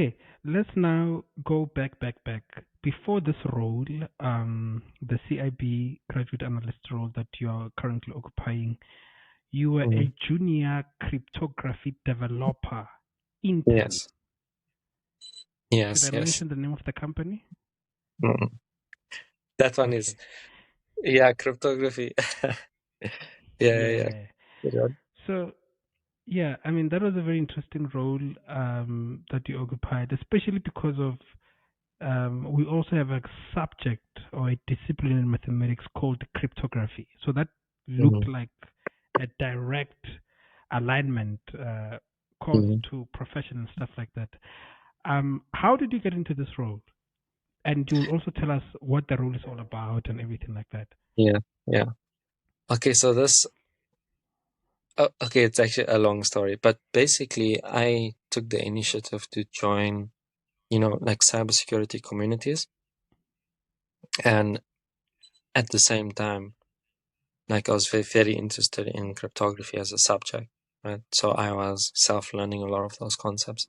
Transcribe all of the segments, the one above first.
Okay, let's now go back. Before this role, the CIB graduate analyst role that you are currently occupying, you were Mm. a junior cryptography developer intern. Yes, Should yes, I yes. mention the name of the company? Mm. That one is, Okay. yeah, cryptography. Yeah. Yeah. Good one. So, yeah, I mean, that was a very interesting role that you occupied, especially because of we also have a subject or a discipline in mathematics called cryptography. So that looked Mhm, like a direct alignment course mhm. to profession and stuff like that. How did you get into this role? And you'll also tell us what the role is all about and everything like that. Yeah, yeah. Okay, so this, okay, it's actually a long story, but basically, I took the initiative to join, like cybersecurity communities, and at the same time, like I was very, very interested in cryptography as a subject, right? So I was self-learning a lot of those concepts.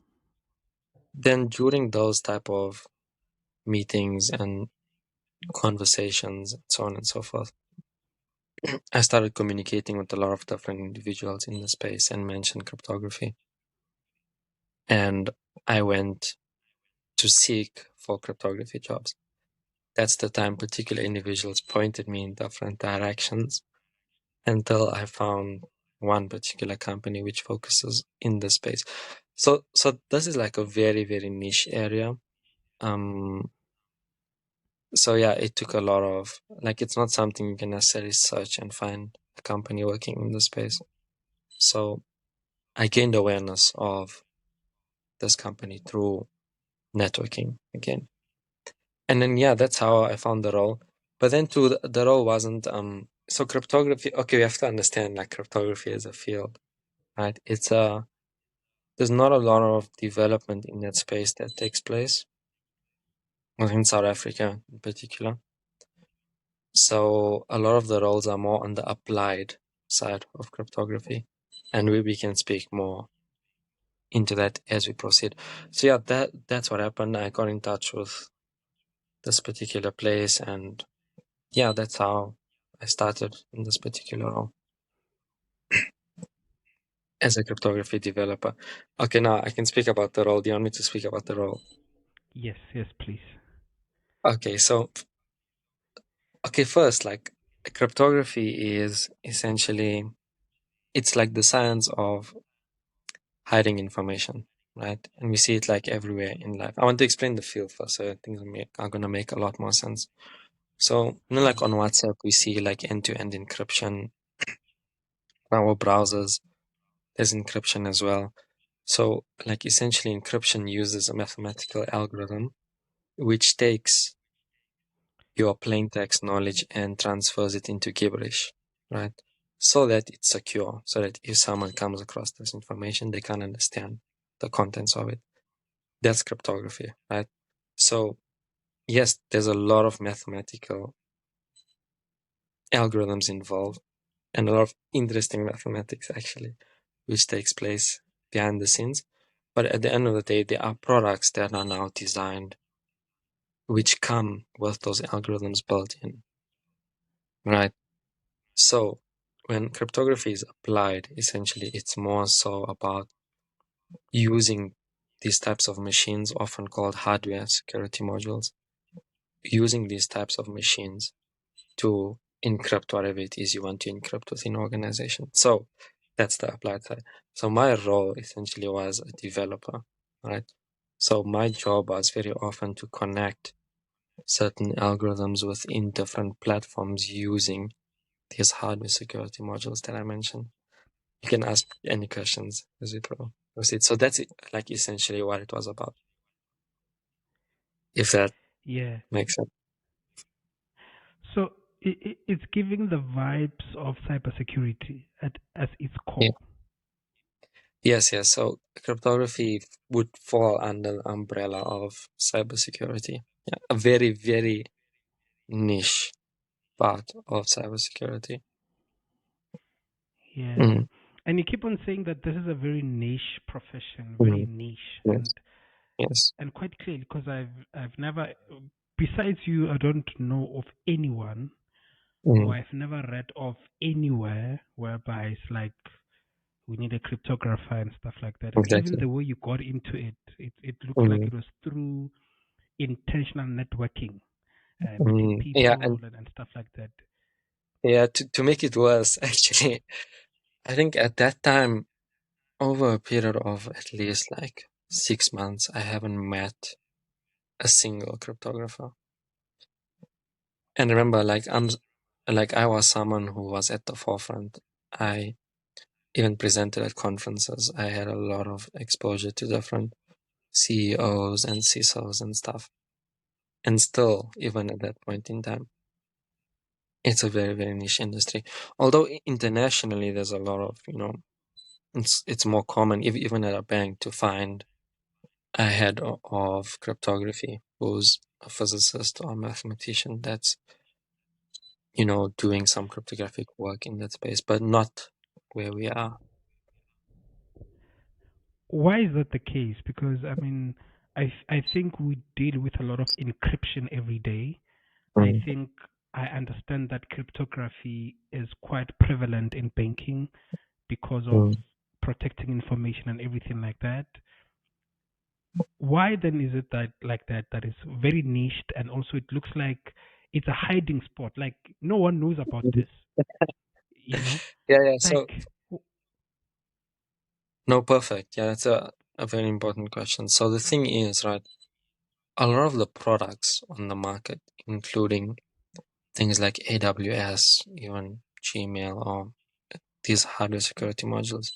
Then during those type of meetings and conversations, and so on and so forth, I started communicating with a lot of different individuals in the space and mentioned cryptography. And I went to seek for cryptography jobs. That's the time particular individuals pointed me in different directions until I found one particular company which focuses in the space. So this is like a very, very niche area. So yeah, it took a lot of, like, it's not something you can necessarily search and find a company working in the space. So I gained awareness of this company through networking again. And then, yeah, that's how I found the role. But then too, the role wasn't, so cryptography, okay, we have to understand like cryptography as a field, right? There's not a lot of development in that space that takes place, well, in South Africa in particular. So a lot of the roles are more on the applied side of cryptography, and we can speak more into that as we proceed. So yeah, that's what happened. I got in touch with this particular place, and yeah, that's how I started in this particular role as a cryptography developer. Okay, now I can speak about the role. Do you want me to speak about the role? Yes, please. Okay, so first, like, cryptography is essentially, it's like the science of hiding information, right? And we see it like everywhere in life. I want to explain the field first, so things are gonna make a lot more sense. So, like on WhatsApp, we see like end-to-end encryption. Our browsers, there's encryption as well. So, like, essentially, encryption uses a mathematical algorithm which takes your plain text knowledge and transfers it into gibberish, right? So that it's secure, so that if someone comes across this information, they can understand the contents of it. That's cryptography, right? So, yes, there's a lot of mathematical algorithms involved and a lot of interesting mathematics, actually, which takes place behind the scenes. But at the end of the day, there are products that are now designed which come with those algorithms built in, right? So when cryptography is applied, essentially, it's more so about using these types of machines, often called hardware security modules, using these types of machines to encrypt whatever it is you want to encrypt within an organization. So that's the applied side. So my role essentially was a developer, right? So my job was very often to connect certain algorithms within different platforms using these hardware security modules that I mentioned. You can ask any questions as we proceed. So that's it, like essentially what it was about, if that Yeah. makes sense. So it's giving the vibes of cybersecurity as its Yeah. core. Yes. So cryptography would fall under the umbrella of cybersecurity. Yeah. A very, very niche part of cybersecurity. Yeah. Mm, And you keep on saying that this is a very niche profession, very mm, niche. And yes. Yes. and quite clearly because I've never, besides you, I don't know of anyone, or Mm, I've never read of anywhere whereby it's like we need a cryptographer and stuff like that. And even exactly. the way you got into it, it looks like Mm, it was through intentional networking, meeting yeah, people and and stuff like that. yeah, to make it worse, actually, I think at that time, over a period of at least like 6 months, I haven't met a single cryptographer. And remember, like I was someone who was at the forefront. I even presented at conferences. I had a lot of exposure to different CEOs and CISOs and stuff. And still, even at that point in time, it's a very, very niche industry. Although internationally, there's a lot of, it's more common, even at a bank, to find a head of cryptography who's a physicist or a mathematician that's, doing some cryptographic work in that space, but not where we are. Why is that the case? Because I mean, I think we deal with a lot of encryption every day. I Mm, think I understand that cryptography is quite prevalent in banking because of mm. protecting information and everything like that. Why then is it that like that is very niched, and also it looks like it's a hiding spot, like no one knows about Mhm. this, you know? Yeah, yeah. So, Like no, perfect. Yeah, that's a very important question. So the thing is, right, a lot of the products on the market, including things like AWS, even Gmail, or these hardware security modules,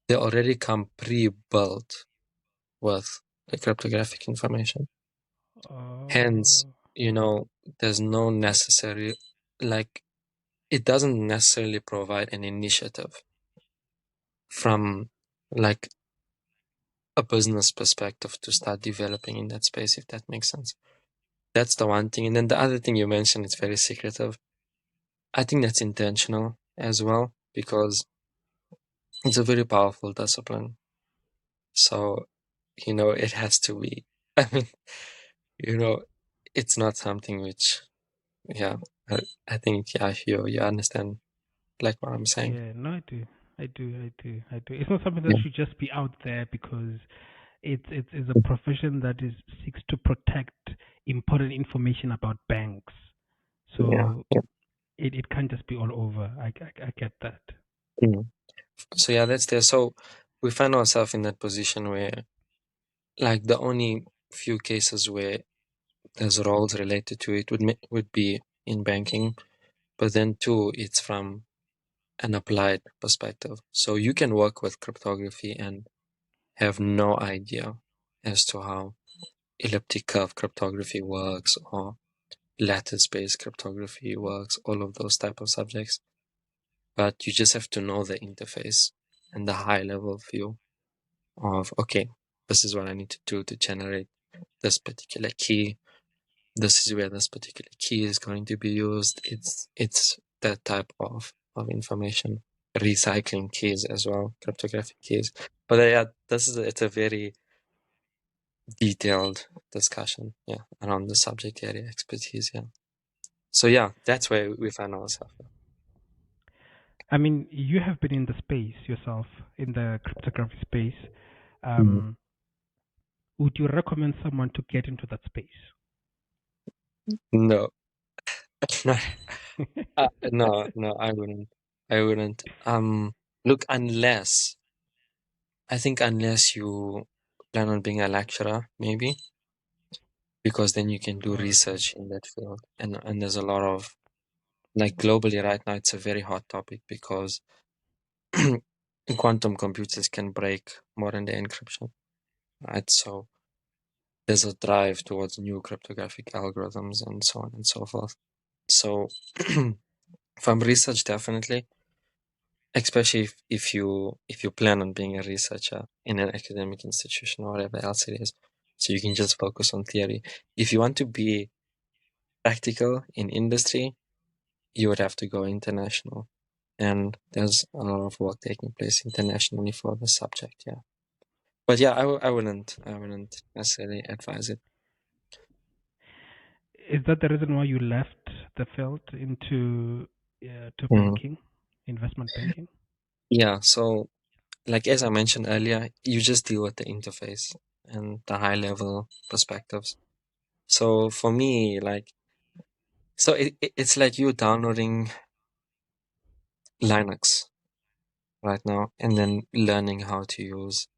they already come pre-built with the cryptographic information. Hence, uh, there's no necessary, like, it doesn't necessarily provide an initiative from like a business perspective to start developing in that space, if that makes sense. That's the one thing. And then the other thing you mentioned, it's very secretive. I think that's intentional as well because it's a very powerful discipline. So, it has to be. I mean, you know, it's not something which, yeah, I think, yeah, you understand like what I'm saying. yeah, no, I do. It's not something that Yeah, should just be out there because it's a profession that is seeks to protect important information about banks. yeah, So yeah. it can't just be all over. I get that. Mm. So yeah, that's there. So we find ourselves in that position where, like, the only few cases where there's roles related to it would be in banking, but then too, it's from an applied perspective. So you can work with cryptography and have no idea as to how elliptic curve cryptography works or lattice-based cryptography works, all of those type of subjects. But you just have to know the interface and the high level view of, okay, this is what I need to do to generate this particular key. This is where this particular key is going to be used. It's that type of information. Recycling keys as well, cryptographic keys. But yeah, it's a very detailed discussion, yeah, around the subject area expertise, yeah. So yeah, that's where we find ourselves. I mean, you have been in the space yourself, in the cryptography space. Mm. Um, would you recommend someone to get into that space? No, no, I wouldn't. I wouldn't. Look, unless you plan on being a lecturer, maybe, because then you can do Oh, okay. research in that field. And there's a lot of, like, globally right now, it's a very hot topic because quantum computers can break modern day encryption, right? So there's a drive towards new cryptographic algorithms and so on and so forth. So from research, definitely, especially if you plan on being a researcher in an academic institution or whatever else it is, so you can just focus on theory. If you want to be practical in industry, you would have to go international, and there's a lot of work taking place internationally for the subject. Yeah, But yeah, I wouldn't necessarily advise it. Is that the reason why you left the field into to Mm. banking, investment banking? Yeah, so like as I mentioned earlier, you just deal with the interface and the high level perspectives. So for me, like, so it's like you downloading Linux right now and then learning how to use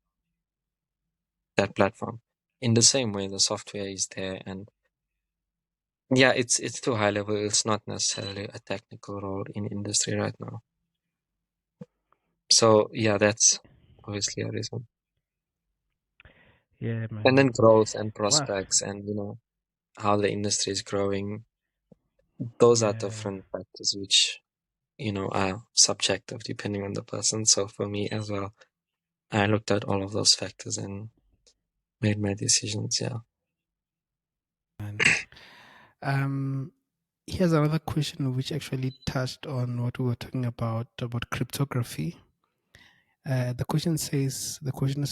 that platform. In the same way, the software is there, and yeah, it's too high level. It's not necessarily a technical role in industry right now. So yeah, that's obviously a reason. Yeah, And man. then growth and Wow. prospects, and how the industry is growing. Those are Yeah, different factors which are subjective depending on the person. So for me as well, I looked at all of those factors and made my decisions. Yeah. man. Um, Here's another question which actually touched on what we were talking about cryptography. The question is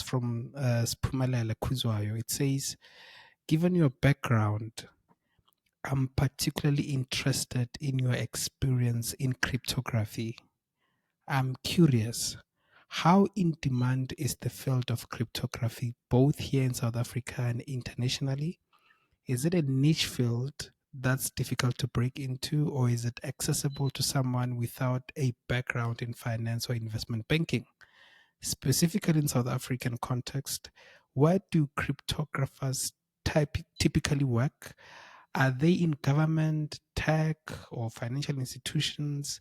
from Spumalele Kuzwayo. It says, given your background, I'm particularly interested in your experience in cryptography. I'm curious, how in demand is the field of cryptography both here in South Africa and internationally? Is it a niche field that's difficult to break into, or is it accessible to someone without a background in finance or investment banking? Specifically in South African context, where do cryptographers typically work? Are they in government, tech, or financial institutions?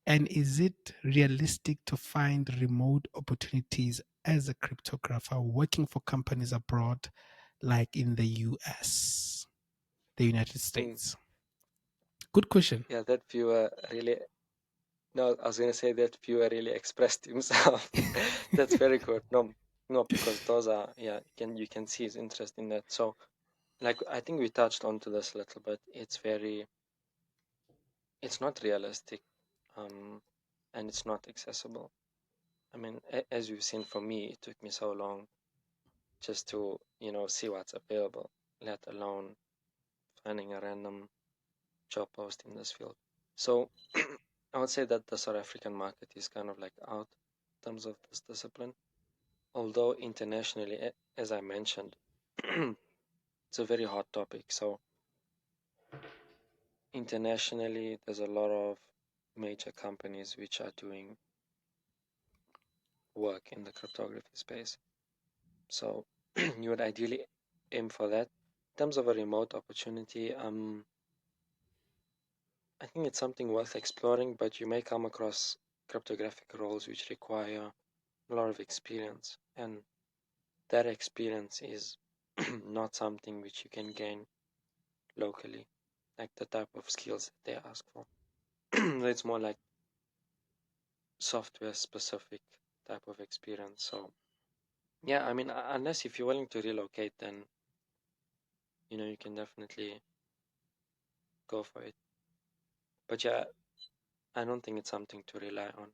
And is it realistic to find remote opportunities as a cryptographer working for companies abroad, like in the US, the United Mm. States? Good question. Yeah, that viewer really. No, I was gonna say that viewer really expressed himself. That's very good. No, no, because those are, yeah, you can see his interest in that. So, like, I think we touched onto this a little bit. It's not realistic, um, and it's not accessible. I mean, as you've seen, for me, it took me so long just to see what's available, let alone finding a random job post in this field. So I would say that the South African market is kind of like out in terms of this discipline. Although internationally, as I mentioned, it's a very hot topic. So internationally, there's a lot of major companies which are doing work in the cryptography space. So you would ideally aim for that. In terms of a remote opportunity, I think it's something worth exploring, but you may come across cryptographic roles which require a lot of experience, and that experience is not something which you can gain locally, like the type of skills that they ask for. It's more like software specific type of experience. So yeah, I mean, unless if you're willing to relocate, then you can definitely go for it. But yeah, I don't think it's something to rely on.